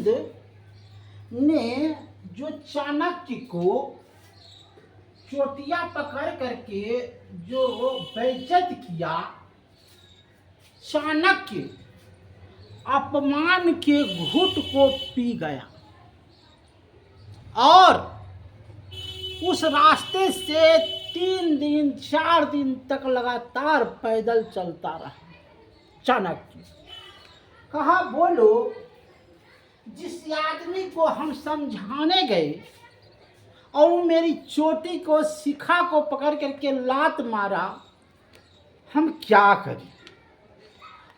चंद ने जो चाणक्य को चोटियां पकड़ करके जो बेइज्जत किया, चाणक्य अपमान के घूंट को पी गया और उस रास्ते से 3 दिन 4 दिन तक लगातार पैदल चलता रहा। चाणक्य कहा, बोलो, जिस आदमी को हम समझाने गए और वो मेरी चोटी को, शिखा को पकड़ करके लात मारा, हम क्या करें।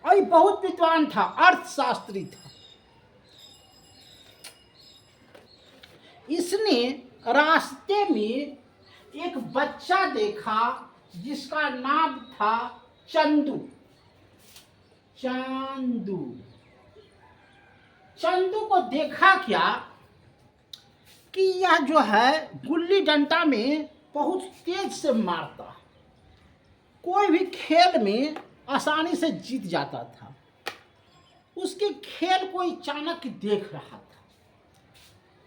और ये बहुत विद्वान था, अर्थशास्त्री था। इसने रास्ते में एक बच्चा देखा जिसका नाम था चंदू। चंदू को देखा क्या कि यह जो है गुल्ली डंडा में बहुत तेज से मारता, कोई भी खेल में आसानी से जीत जाता था। उसके खेल को चाणक्य देख रहा था।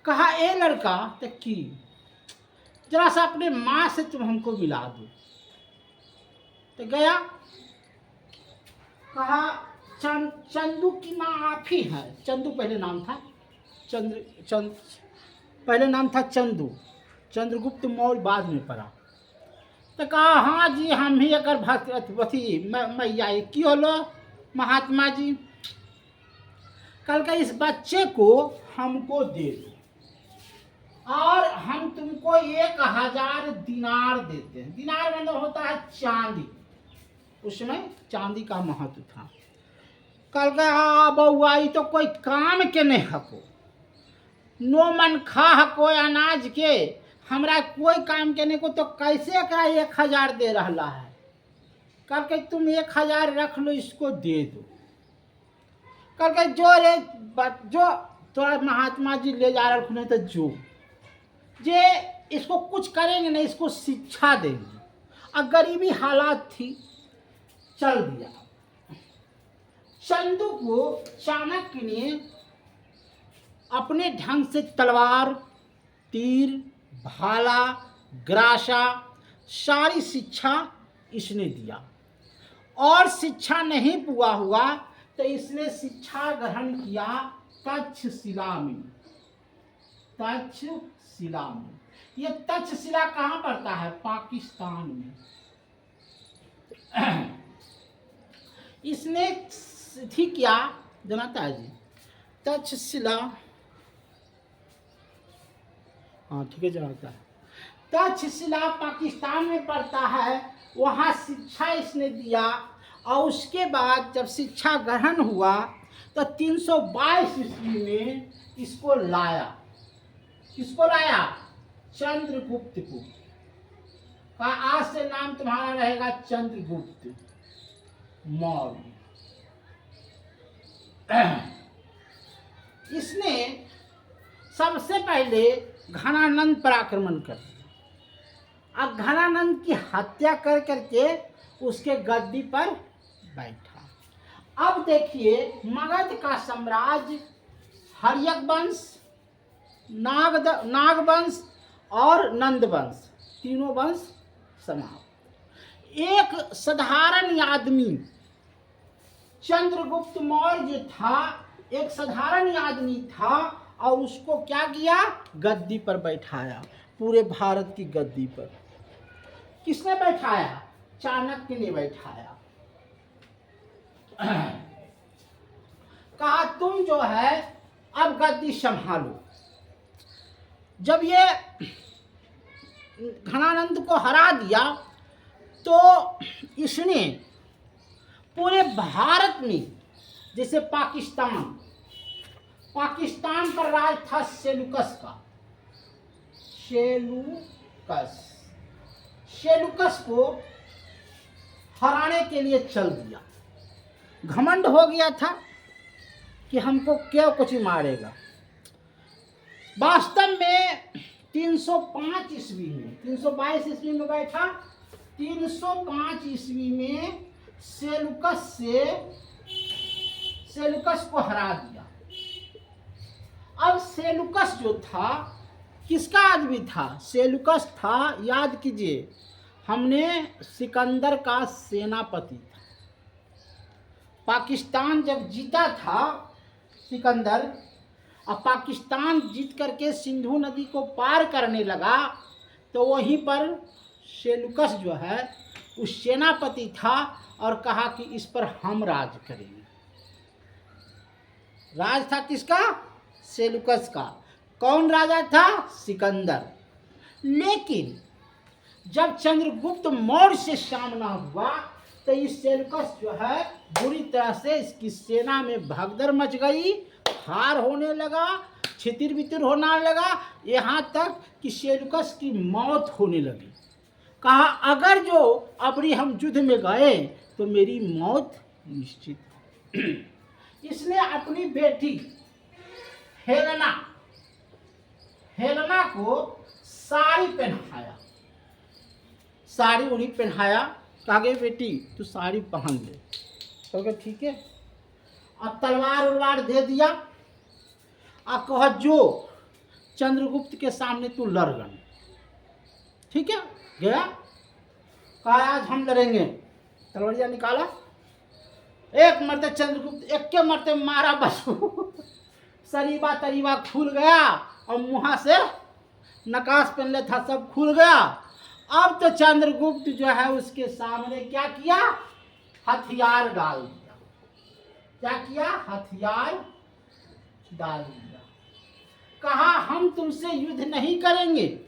कहा, ए लड़का, तो की जरा सा अपने माँ से तुम हमको मिला दो। तो गया, कहा, चंदू की माँ आप ही हैं। चंदू पहले नाम था, पहले नाम था चंदू, चंद्रगुप्त मौर्य बाद में पड़ा। तो कहा, हाँ जी, हम ही अगर भगवती मैया क्यों लो महात्मा जी। कल का इस बच्चे को हमको दे दो और हम तुमको 1000 दिनार देते हैं। दिनार मतलब होता है चांदी, उसमें चांदी का महत्व था। कल का बउआ, ये तो कोई काम के नहीं हको, नो मन खा हको अनाज के, हमरा कोई काम के नहीं को, तो कैसे का 1000 दे रहा है। कल के तुम 1000 रख लो, इसको दे दो। कल के जो थोड़ा महात्मा जी ले जा रहे नहीं तो जो जे इसको कुछ करेंगे नहीं, इसको शिक्षा देंगे। और गरीबी हालात थी, चल दिया। चंदू को चाणक्य ने अपने ढंग से तलवार, तीर, भाला, ग्रासा, सारी शिक्षा इसने दिया। और शिक्षा नहीं पूरा हुआ तो इसने शिक्षा ग्रहण किया तक्षशिला में। तक्षशिला में, ये तक्षशिला कहाँ पड़ता है? पाकिस्तान में। इसने ठीक क्या जानता है जी? तक्षशिला, हाँ ठीक है, जानता है। तक्षशिला पाकिस्तान में पड़ता है, वहाँ शिक्षा इसने दिया। और उसके बाद जब शिक्षा ग्रहण हुआ तो 322 ईस्वी में इसको लाया। किसको लाया? चंद्रगुप्त को। कहा, आज से नाम तुम्हारा रहेगा चंद्रगुप्त मौर्य। इसने सबसे पहले घनानंद पर आक्रमण कर दिया। अब घनानंद की हत्या कर करके उसके गद्दी पर बैठा। अब देखिए, मगध का साम्राज्य हर्यक वंश, नागवंश और नंदवंश, तीनों वंश समाप्त। एक साधारण आदमी चंद्रगुप्त मौर्य जो था, एक साधारण आदमी था और उसको क्या किया? गद्दी पर बैठाया, पूरे भारत की गद्दी पर। किसने बैठाया? चाणक्य ने बैठाया। कहा, तुम जो है अब गद्दी संभालो। जब ये घनानंद को हरा दिया तो इसने पूरे भारत में, जैसे पाकिस्तान पर राज था सेलुकस का। सेलुकस को हराने के लिए चल दिया। घमंड हो गया था कि हमको क्या कुछ मारेगा। वास्तव में 305 ईस्वी में, 322 ईस्वी में बैठा, 305 ईस्वी में सेलुकस को हरा दिया। सेलुकस जो था किसका आदमी था? सेलुकस था, याद कीजिए, हमने सिकंदर का सेनापति था। पाकिस्तान जब जीता था सिकंदर, अब पाकिस्तान जीत करके सिंधु नदी को पार करने लगा, तो वहीं पर सेलुकस जो है उस सेनापति था और कहा कि इस पर हम राज करेंगे। राज था किसका? सेलुकस का। कौन राजा था? सिकंदर। लेकिन जब चंद्रगुप्त मौर्य से सामना हुआ तो इस सेलुकस जो है बुरी तरह से इसकी सेना में भगदड़ मच गई, हार होने लगा, छितिर बितिर होने लगा, यहाँ तक कि सेलुकस की मौत होने लगी। कहा अगर जो अबरी हम युद्ध में गए तो मेरी मौत निश्चित है। इसने अपनी बेटी हेलेना को साड़ी पहनाया, साड़ी उड़ी पहनाया, कहा गई बेटी तू साड़ी पहन ले, तो कहा ठीक है। और तलवार उलवार दे दिया और कहा जो चंद्रगुप्त के सामने तू लड़ गन, ठीक है। गया, कहा आज हम लड़ेंगे, तलवारिया निकाला, एक मरते चंद्रगुप्त एक के मरते मारा, बस शरीबा तरीबा खुल गया और मुँह से नकाश पहनले था सब खुल गया। अब तो चंद्रगुप्त जो है उसके सामने क्या किया? हथियार डाल दिया। क्या किया? हथियार डाल दिया। कहा हम तुमसे युद्ध नहीं करेंगे,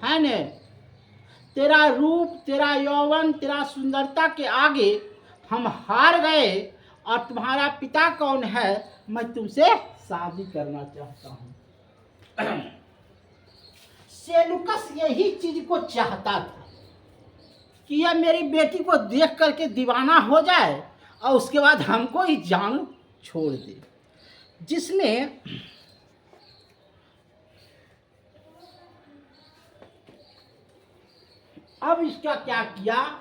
है न? तेरा रूप, तेरा यौवन, तेरा सुंदरता के आगे हम हार गए और तुम्हारा पिता कौन है, मैं तुमसे शादी करना चाहता हूं। सेलुकस यही चीज को चाहता था कि यह मेरी बेटी को देख करके दीवाना हो जाए और उसके बाद हमको ही जान छोड़ दे। जिसने अब इसका क्या किया?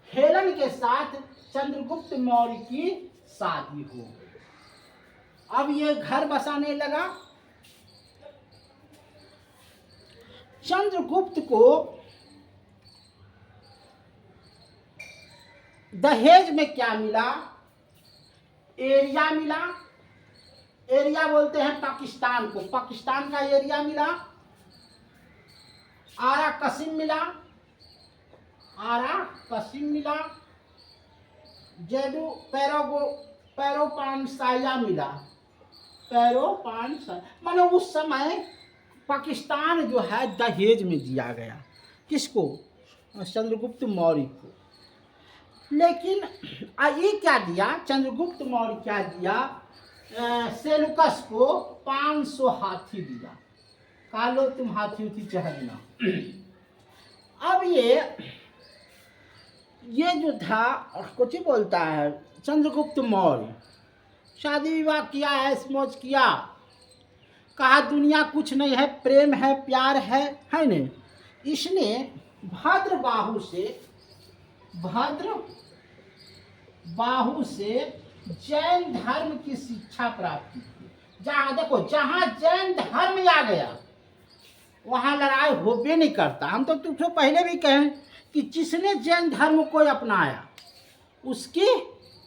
हेलन के साथ चंद्रगुप्त मौर्य की शादी हो गई। अब ये घर बसाने लगा। चंद्रगुप्त को दहेज में क्या मिला? एरिया मिला। एरिया बोलते हैं पाकिस्तान को, पाकिस्तान का एरिया मिला। आरा कसिम मिला, आरा कसिम मिला। जेडू पैरोपानसाया मिला, पैरोपानसाया, माने उस समय पाकिस्तान जो है दहेज में दिया गया। किसको? चंद्रगुप्त मौर्य को। लेकिन ये क्या दिया? चंद्रगुप्त मौर्य क्या दिया? सेलुकस को 500 हाथी दिया। कहा लो तुम हाथी उथी चढ़ना। अब ये जो था कुछ ही बोलता है चंद्रगुप्त मौर्य, शादी विवाह किया, ऐश मौज किया, कहा दुनिया कुछ नहीं है, प्रेम है, प्यार है न? इसने भद्र बाहु से जैन धर्म की शिक्षा प्राप्त की। जहाँ देखो, जहाँ जैन धर्म आ गया वहाँ लड़ाई होबे नहीं करता। हम तो तुमसे पहले भी कहें कि जिसने जैन धर्म को अपनाया उसकी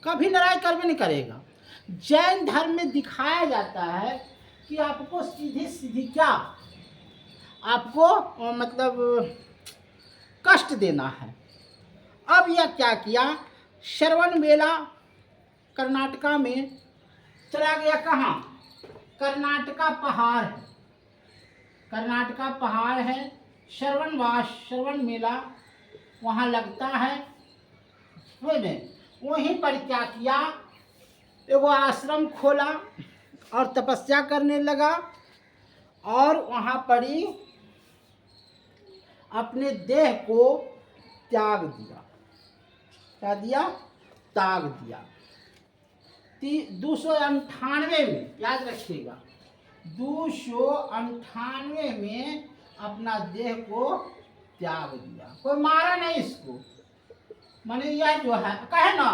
कभी लड़ाई करबे नहीं करेगा। जैन धर्म में दिखाया जाता है कि आपको सीधी सीधी क्या, आपको मतलब कष्ट देना है। अब यह क्या किया? श्रवण बेला कर्नाटका में चला गया। कहाँ? कर्नाटका पहाड़ है, कर्नाटका पहाड़ है, श्रवण मेला वहाँ लगता है। वहीं पर क्या किया? एगो आश्रम खोला और तपस्या करने लगा और वहाँ पर ही अपने देह को त्याग दिया। क्या दिया? त्याग दिया। 298 में, याद रखिएगा, 298 में अपना देह को त्याग दिया। कोई मारा नहीं इसको, माने यह जो है कहे ना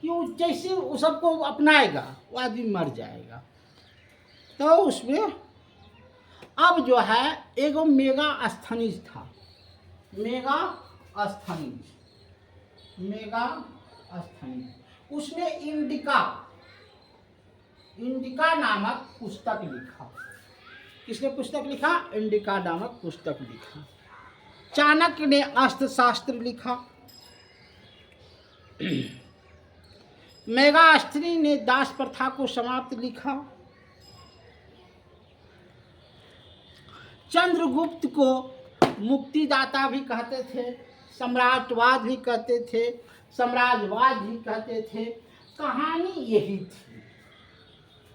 कि जैसे वो सबको अपनाएगा वो आदमी मर जाएगा। तो उसमें अब जो है एगो मेगा अस्थनीज था, मेगा अस्थनीज, मेगा अस्थनीज। उसने इंडिका नामक पुस्तक लिखा। किसने पुस्तक लिखा? इंडिका नामक पुस्तक लिखा। चाणक्य ने अर्थशास्त्र लिखा। मेगास्थनी ने दास प्रथा को समाप्त लिखा। चंद्रगुप्त को मुक्तिदाता भी कहते थे, सम्राटवाद भी कहते थे, साम्राज्यवाद भी कहते थे। कहानी यही थी।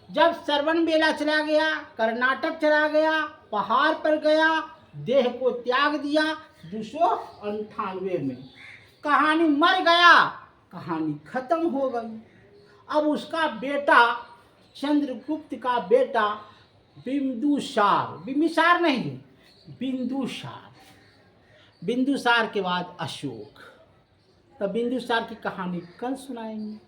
जब श्रवण बेला चला गया, कर्नाटक चला गया, पहाड़ पर गया, देह को त्याग दिया 298 में, कहानी मर गया, कहानी खत्म हो गई। अब उसका बेटा, चंद्रगुप्त का बेटा बिंदुसार, बिंबिसार नहीं, बिंदुसार, बिंदुसार के बाद अशोक। तो बिंदुसार की कहानी कल सुनाएंगे।